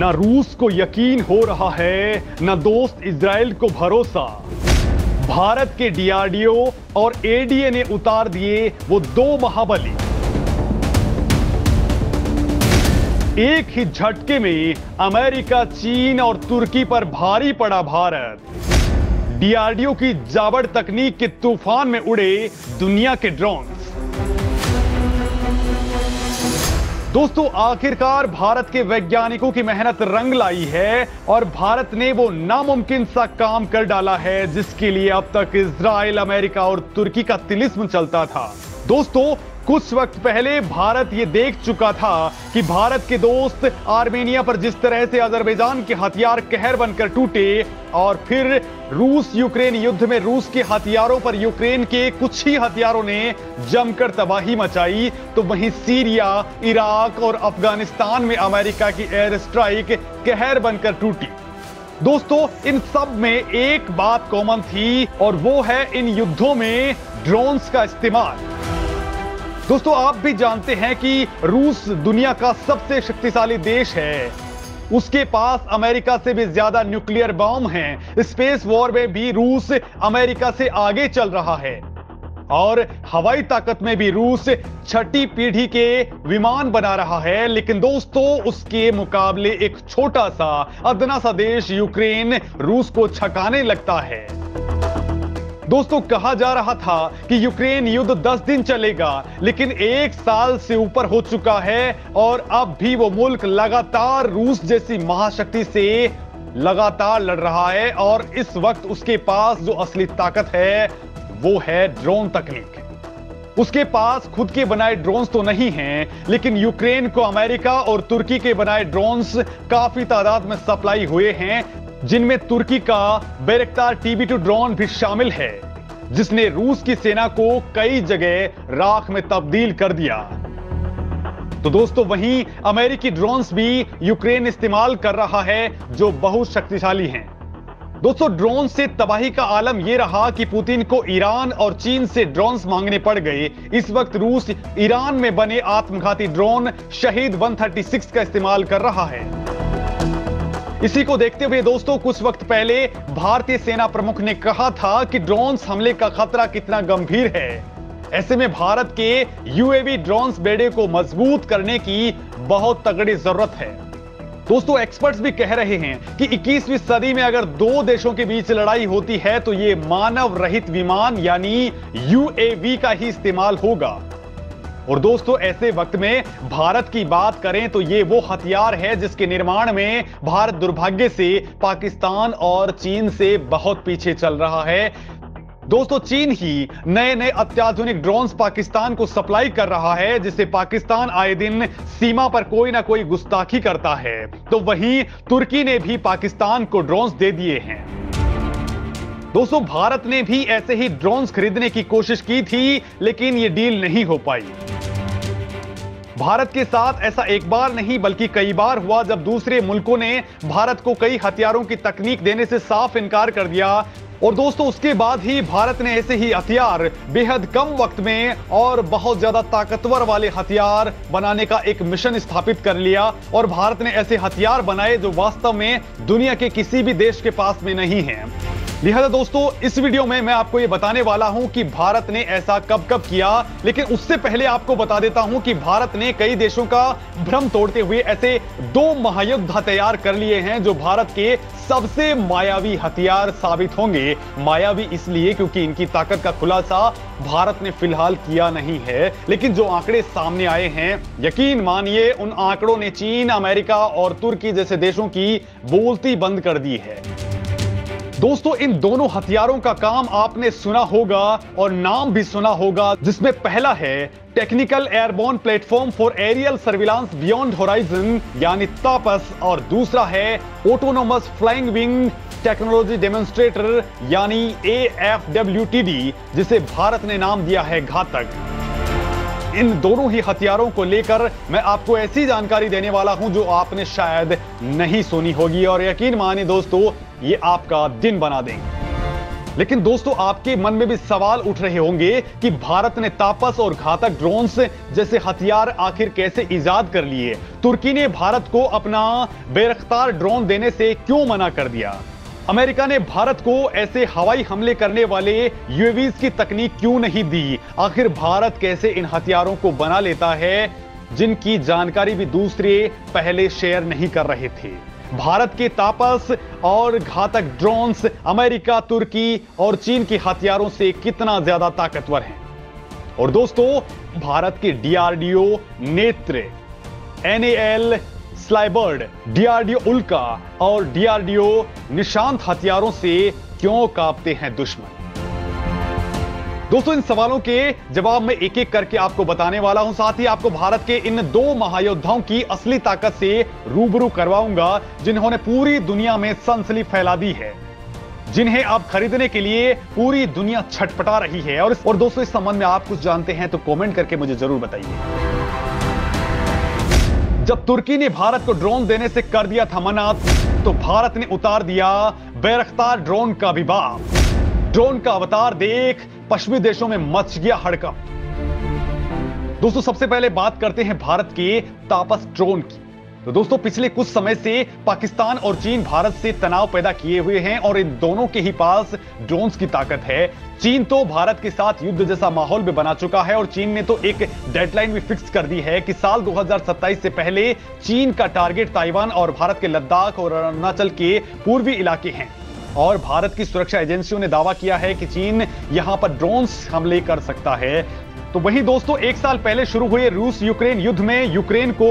ना रूस को यकीन हो रहा है, ना दोस्त इजराइल को भरोसा। भारत के डीआरडीओ और एडीए ने उतार दिए वो दो महाबली। एक ही झटके में अमेरिका, चीन और तुर्की पर भारी पड़ा भारत। डीआरडीओ की जाबड़ तकनीक के तूफान में उड़े दुनिया के ड्रोन। दोस्तों, आखिरकार भारत के वैज्ञानिकों की मेहनत रंग लाई है और भारत ने वो नामुमकिन सा काम कर डाला है जिसके लिए अब तक इजराइल, अमेरिका और तुर्की का तिलिस्म चलता था। दोस्तों, कुछ वक्त पहले भारत ये देख चुका था कि भारत के दोस्त आर्मेनिया पर जिस तरह से अजरबैजान के हथियार कहर बनकर टूटे और फिर रूस यूक्रेन युद्ध में रूस के हथियारों पर यूक्रेन के कुछ ही हथियारों ने जमकर तबाही मचाई, तो वहीं सीरिया, इराक और अफगानिस्तान में अमेरिका की एयर स्ट्राइक कहर बनकर टूटी। दोस्तों, इन सब में एक बात कॉमन थी और वो है इन युद्धों में ड्रोन्स का इस्तेमाल। दोस्तों, आप भी जानते हैं कि रूस दुनिया का सबसे शक्तिशाली देश है। उसके पास अमेरिका से भी ज्यादा न्यूक्लियर बम हैं। स्पेस वॉर में भी रूस अमेरिका से आगे चल रहा है और हवाई ताकत में भी रूस छठी पीढ़ी के विमान बना रहा है। लेकिन दोस्तों, उसके मुकाबले एक छोटा सा अदना सा देश यूक्रेन रूस को छकाने लगता है। दोस्तों, कहा जा रहा था कि यूक्रेन युद्ध 10 दिन चलेगा, लेकिन 1 साल से ऊपर हो चुका है और अब भी वो मुल्क लगातार रूस जैसी महाशक्ति से लगातार लड़ रहा है। और इस वक्त उसके पास जो असली ताकत है वो है ड्रोन तकनीक। उसके पास खुद के बनाए ड्रोन्स तो नहीं हैं, लेकिन यूक्रेन को अमेरिका और तुर्की के बनाए ड्रोन्स काफी तादाद में सप्लाई हुए हैं, जिनमें तुर्की का बैरक्टार TB2 ड्रोन भी शामिल है, जिसने रूस की सेना को कई जगह राख में तब्दील कर दिया। तो दोस्तों, वहीं अमेरिकी ड्रोन्स भी यूक्रेन इस्तेमाल कर रहा है जो बहुत शक्तिशाली हैं। दोस्तों, ड्रोन से तबाही का आलम यह रहा कि पुतिन को ईरान और चीन से ड्रोन्स मांगने पड़ गए। इस वक्त रूस ईरान में बने आत्मघाती ड्रोन शहीद 136 का इस्तेमाल कर रहा है। इसी को देखते हुए दोस्तों, कुछ वक्त पहले भारतीय सेना प्रमुख ने कहा था कि ड्रोन्स हमले का खतरा कितना गंभीर है। ऐसे में भारत के UAV ड्रोन्स बेड़े को मजबूत करने की बहुत तगड़ी जरूरत है। दोस्तों, एक्सपर्ट्स भी कह रहे हैं कि 21वीं सदी में अगर दो देशों के बीच लड़ाई होती है तो ये मानव रहित विमान यानी UAV का ही इस्तेमाल होगा। और दोस्तों, ऐसे वक्त में भारत की बात करें तो ये वो हथियार है जिसके निर्माण में भारत दुर्भाग्य से पाकिस्तान और चीन से बहुत पीछे चल रहा है। दोस्तों, चीन ही नए नए अत्याधुनिक ड्रोन्स पाकिस्तान को सप्लाई कर रहा है, जिससे पाकिस्तान आए दिन सीमा पर कोई ना कोई गुस्ताखी करता है। तो वहीं तुर्की ने भी पाकिस्तान को ड्रोन्स दे दिए हैं। दोस्तों, भारत ने भी ऐसे ही ड्रोन्स खरीदने की कोशिश की थी, लेकिन यह डील नहीं हो पाई। भारत के साथ ऐसा एक बार नहीं बल्कि कई बार हुआ जब दूसरे मुल्कों ने भारत को कई हथियारों की तकनीक देने से साफ इनकार कर दिया। और दोस्तों, उसके बाद ही भारत ने ऐसे ही हथियार बेहद कम वक्त में और बहुत ज्यादा ताकतवर वाले हथियार बनाने का एक मिशन स्थापित कर लिया। और भारत ने ऐसे हथियार बनाए जो वास्तव में दुनिया के किसी भी देश के पास में नहीं है। लिहाजा दोस्तों, इस वीडियो में मैं आपको ये बताने वाला हूं कि भारत ने ऐसा कब कब किया। लेकिन उससे पहले आपको बता देता हूं कि भारत ने कई देशों का भ्रम तोड़ते हुए ऐसे 2 महायुद्ध तैयार कर लिए हैं जो भारत के सबसे मायावी हथियार साबित होंगे। मायावी इसलिए क्योंकि इनकी ताकत का खुलासा भारत ने फिलहाल किया नहीं है, लेकिन जो आंकड़े सामने आए हैं, यकीन मानिए उन आंकड़ों ने चीन, अमेरिका और तुर्की जैसे देशों की बोलती बंद कर दी है। दोस्तों, इन दोनों हथियारों का काम आपने सुना होगा और नाम भी सुना होगा, जिसमें पहला है technical airborne platform for aerial surveillance beyond horizon यानी तापस, और दूसरा है autonomous flying wing technology demonstrator यानी AFWTD, जिसे भारत ने नाम दिया है घातक। इन दोनों ही हथियारों को लेकर मैं आपको ऐसी जानकारी देने वाला हूं जो आपने शायद नहीं सुनी होगी और यकीन मानिए दोस्तों, ये आपका दिन बना देंगे। लेकिन दोस्तों आपके मन में भी सवाल उठ रहे होंगे कि भारत ने तापस और घातक ड्रोन्स जैसे हथियार आखिर कैसे इजाद कर लिए। तुर्की ने भारत को अपना बेरख्तार ड्रोन देने से क्यों मना कर दिया। अमेरिका ने भारत को ऐसे हवाई हमले करने वाले यूएवीज की तकनीक क्यों नहीं दी। आखिर भारत कैसे इन हथियारों को बना लेता है जिनकी जानकारी भी दूसरे पहले शेयर नहीं कर रहे थे। भारत के तापस और घातक ड्रोन्स अमेरिका, तुर्की और चीन के हथियारों से कितना ज्यादा ताकतवर हैं। और दोस्तों भारत के डीआरडीओ नेत्र, एनएएल स्लाइबर्ड, डीआरडीओ उल्का और डीआरडीओ निशांत हथियारों से क्यों कांपते हैं दुश्मन। दोस्तों इन सवालों के जवाब मैं एक एक करके आपको बताने वाला हूं। साथ ही आपको भारत के इन दो महायोद्धाओं की असली ताकत से रूबरू करवाऊंगा जिन्होंने पूरी दुनिया में सनसनी फैला दी है, जिन्हें आप खरीदने के लिए पूरी दुनिया छटपटा रही है। और दोस्तों इस संबंध में आप कुछ जानते हैं तो कमेंट करके मुझे जरूर बताइए। जब तुर्की ने भारत को ड्रोन देने से कर दिया था मना, तो भारत ने उतार दिया बेरख्तार ड्रोन का विवाद। ड्रोन का अवतार देख पश्चिमी देशों में मच गया हड़कंप। दोस्तों सबसे पहले बात करते हैं भारत के तापस ड्रोन की। तो दोस्तों पिछले कुछ समय से पाकिस्तान और चीन भारत से तनाव पैदा किए हुए हैं और इन दोनों के ही पास ड्रोन्स की ताकत है। चीन तो भारत के साथ युद्ध जैसा माहौल भी बना चुका है और चीन ने तो एक डेडलाइन भी फिक्स कर दी है कि साल 2027 से पहले चीन का टारगेट ताइवान और भारत के लद्दाख और अरुणाचल के पूर्वी इलाके हैं। और भारत की सुरक्षा एजेंसियों ने दावा किया है कि चीन यहां पर ड्रोन्स हमले कर सकता है। तो वहीं दोस्तों एक साल पहले शुरू हुए रूस यूक्रेन युद्ध में यूक्रेन को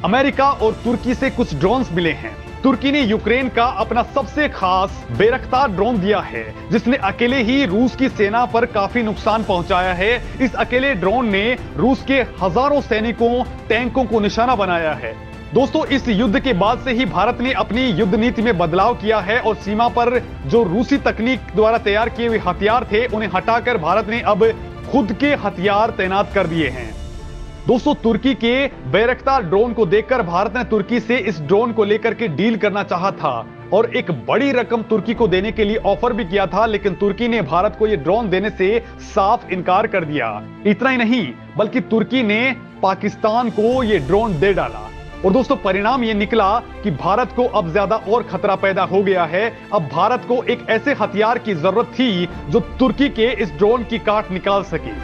अमेरिका और तुर्की से कुछ ड्रोन्स मिले हैं। तुर्की ने यूक्रेन का अपना सबसे खास बेरख्तार ड्रोन दिया है जिसने अकेले ही रूस की सेना पर काफी नुकसान पहुंचाया है। इस अकेले ड्रोन ने रूस के हजारों सैनिकों, टैंकों को निशाना बनाया है। दोस्तों इस युद्ध के बाद से ही भारत ने अपनी युद्ध नीति में बदलाव किया है और सीमा पर जो रूसी तकनीक द्वारा तैयार किए हुए हथियार थे उन्हें हटाकर भारत ने अब खुद के हथियार तैनात कर दिए हैं। दोस्तों तुर्की के बेरख्तार ड्रोन को देखकर भारत ने तुर्की से इस ड्रोन को लेकर के डील करना चाहा था और एक बड़ी रकम तुर्की को देने के लिए ऑफर भी किया था, लेकिन तुर्की ने भारत को यह ड्रोन देने से साफ इनकार कर दिया। इतना ही नहीं बल्कि तुर्की ने पाकिस्तान को यह ड्रोन दे डाला। और दोस्तों परिणाम यह निकला कि भारत को अब ज्यादा और खतरा पैदा हो गया है। अब भारत को एक ऐसे हथियार की जरूरत थी जो तुर्की के इस ड्रोन की काट निकाल सके।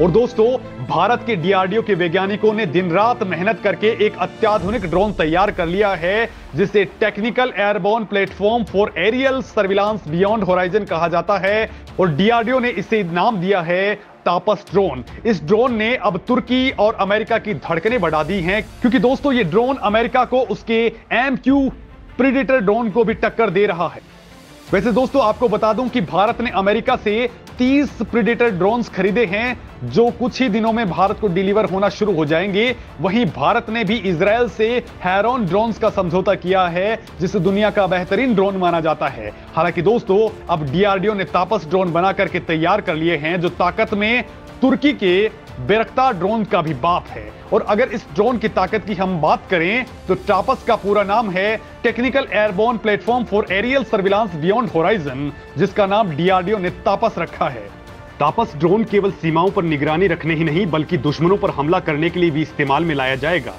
और दोस्तों भारत के डीआरडीओ के वैज्ञानिकों ने दिन रात मेहनत करके एक अत्याधुनिक ड्रोन तैयार कर लिया है जिसे technical airborne platform for aerial surveillance beyond horizon कहा जाता है और डीआरडीओ ने इसे नाम दिया है तापस ड्रोन। इस ड्रोन ने अब तुर्की और अमेरिका की धड़कनें बढ़ा दी हैं क्योंकि दोस्तों ये ड्रोन अमेरिका को उसके MQ प्रीडेटर ड्रोन को भी टक्कर दे रहा है। वैसे दोस्तों आपको बता दूं कि भारत ने अमेरिका से 30 प्रीडेटर ड्रोन्स खरीदे हैं जो कुछ ही दिनों में भारत को डिलीवर होना शुरू हो जाएंगे। वहीं भारत ने भी इजरायल से हेरॉन ड्रोन्स का समझौता किया है जिसे दुनिया का बेहतरीन ड्रोन माना जाता है। हालांकि दोस्तों अब डीआरडीओ ने तापस ड्रोन बना करके तैयार कर लिए हैं जो ताकत में तुर्की के बेरख्तार ड्रोन का भी बाप है। और अगर इस ड्रोन की ताकत की हम बात करें तो तापस का पूरा नाम है technical airborne platform for aerial surveillance beyond horizon, जिसका नाम डीआरडीओ ने तापस रखा है। तापस ड्रोन केवल सीमाओं पर निगरानी रखने ही नहीं बल्कि दुश्मनों पर हमला करने के लिए भी इस्तेमाल में लाया जाएगा।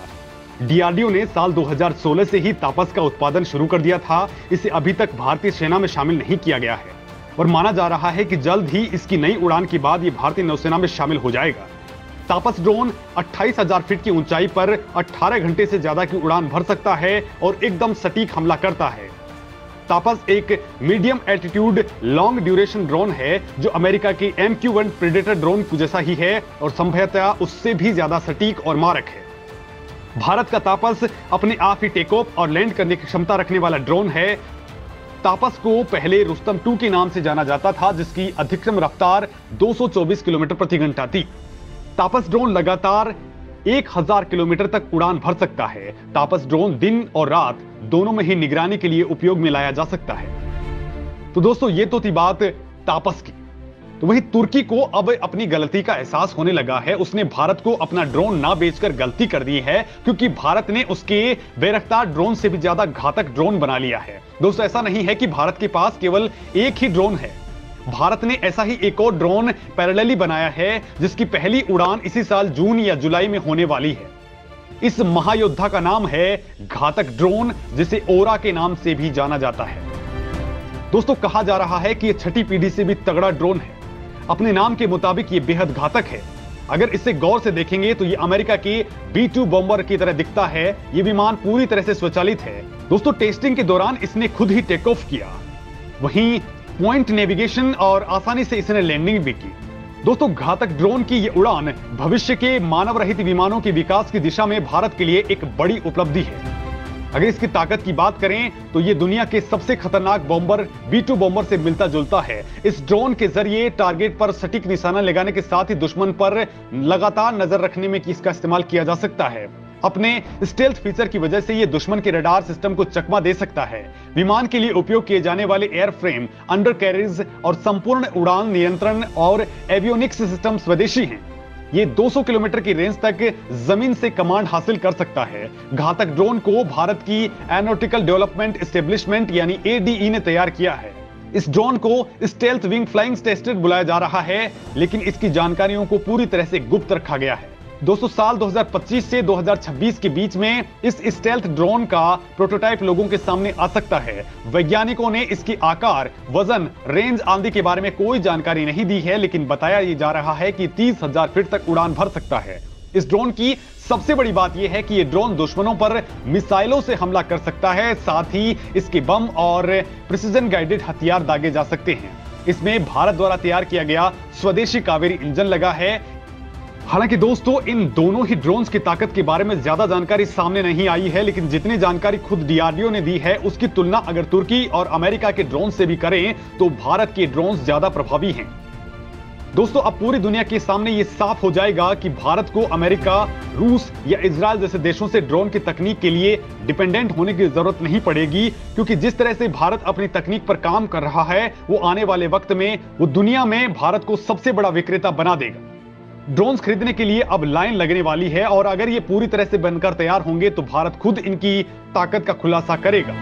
डीआरडीओ ने साल 2016 से ही तापस का उत्पादन शुरू कर दिया था। इसे अभी तक भारतीय सेना में शामिल नहीं किया गया है और माना जा रहा है कि जल्द ही इसकी नई उड़ान के बाद यह भारतीय नौसेना में शामिल हो जाएगा। तापस ड्रोन 28,000 फीट की ऊंचाई पर 18 घंटे से ज्यादा की उड़ान भर सकता है और एकदम सटीक हमला करता है। तापस एक medium altitude long duration drone है जो अमेरिका के MQ-1 प्रेडेटर ड्रोन जैसा ही है और संभवतः उससे भी ज्यादा सटीक और मारक है। भारत का तापस अपने आप ही टेक ऑफ और लैंड करने की क्षमता रखने वाला ड्रोन है। तापस को पहले रुस्तम 2 के नाम से जाना जाता था जिसकी अधिकतम रफ्तार 224 किलोमीटर प्रति घंटा थी। तापस ड्रोन लगातार 1000 किलोमीटर तक उड़ान भर सकता है। तापस ड्रोन दिन और रात दोनों में ही निगरानी के लिए उपयोग में लाया जा सकता है। तो दोस्तों ये तो थी बात तापस की। तो वहीं तुर्की को अब अपनी गलती का एहसास होने लगा है। उसने भारत को अपना ड्रोन ना बेचकर गलती कर दी है, क्योंकि भारत ने उसके बैरक्तार ड्रोन से भी ज्यादा घातक ड्रोन बना लिया है। दोस्तों, ऐसा नहीं है कि भारत के पास केवल एक ही ड्रोन है। भारत ने ऐसा ही एक और ड्रोन पैरेलली बनाया है, जिसकी पहली उड़ान इसी साल जून या जुलाई में होने वाली है। इस महायोद्धा का नाम है घातक ड्रोन, जिसे ओरा के नाम से भी जाना जाता है। दोस्तों, कहा जा रहा है कि यह छठी पीढ़ी से भी तगड़ा ड्रोन है। अपने नाम के मुताबिक यह बेहद घातक है। अगर इसे गौर से देखेंगे तो यह अमेरिका के B-2 बॉम्बर की तरह दिखता है। यह विमान पूरी तरह से स्वचालित है। दोस्तों, टेस्टिंग के दौरान इसने खुद ही टेक ऑफ किया, वहीं पॉइंट नेविगेशन और आसानी से इसने लैंडिंग भी की। दोस्तों, घातक ड्रोन की यह उड़ान भविष्य के मानव रहित विमानों के विकास की दिशा में भारत के लिए एक बड़ी उपलब्धि है। अगर इसकी ताकत की बात करें तो यह दुनिया के सबसे खतरनाक बॉम्बर B-2 बॉम्बर से मिलता जुलता है। इस ड्रोन के जरिए टारगेट पर सटीक निशाना लगाने के साथ ही दुश्मन पर लगातार नजर रखने में इसका इस्तेमाल किया जा सकता है। अपने स्टेल्थ फीचर की वजह से यह दुश्मन के रडार सिस्टम को चकमा दे सकता है। विमान के लिए उपयोग किए जाने वाले एयरफ्रेम, अंडर कैरिज और संपूर्ण उड़ान नियंत्रण और एवियोनिक्स सिस्टम स्वदेशी हैं। ये 200 किलोमीटर की रेंज तक जमीन से कमांड हासिल कर सकता है। घातक ड्रोन को भारत की एरोनॉटिकल डेवलपमेंट एस्टेब्लिशमेंट यानी ADE ने तैयार किया है। इस ड्रोन को स्टेल्थ विंग फ्लाइंग टेस्टेड बुलाया जा रहा है, लेकिन इसकी जानकारियों को पूरी तरह से गुप्त रखा गया है। दोस्तों, साल 2025 से 2026 के बीच में इस स्टेल्थ ड्रोन का प्रोटोटाइप लोगों के सामने आ सकता है। वैज्ञानिकों ने इसकी आकार, वजन, रेंज आदि के बारे में कोई जानकारी नहीं दी है, लेकिन बताया जा रहा है कि 30,000 फीट तक उड़ान भर सकता है। इस ड्रोन की सबसे बड़ी बात यह है कि यह ड्रोन दुश्मनों पर मिसाइलों से हमला कर सकता है। साथ ही इसके बम और प्रिसीजन गाइडेड हथियार दागे जा सकते हैं। इसमें भारत द्वारा तैयार किया गया स्वदेशी कावेरी इंजन लगा है। हालांकि दोस्तों, इन दोनों ही ड्रोन्स की ताकत के बारे में ज्यादा जानकारी सामने नहीं आई है, लेकिन जितनी जानकारी खुद DRDO ने दी है उसकी तुलना अगर तुर्की और अमेरिका के ड्रोन से भी करें तो भारत के ड्रोन्स ज्यादा प्रभावी हैं। दोस्तों, अब पूरी दुनिया के सामने यह साफ हो जाएगा कि भारत को अमेरिका, रूस या इजराइल जैसे देशों से ड्रोन की तकनीक के लिए डिपेंडेंट होने की जरूरत नहीं पड़ेगी, क्योंकि जिस तरह से भारत अपनी तकनीक पर काम कर रहा है वो आने वाले वक्त में वो दुनिया में भारत को सबसे बड़ा विक्रेता बना देगा। ड्रोन्स खरीदने के लिए अब लाइन लगने वाली है और अगर ये पूरी तरह से बनकर तैयार होंगे तो भारत खुद इनकी ताकत का खुलासा करेगा।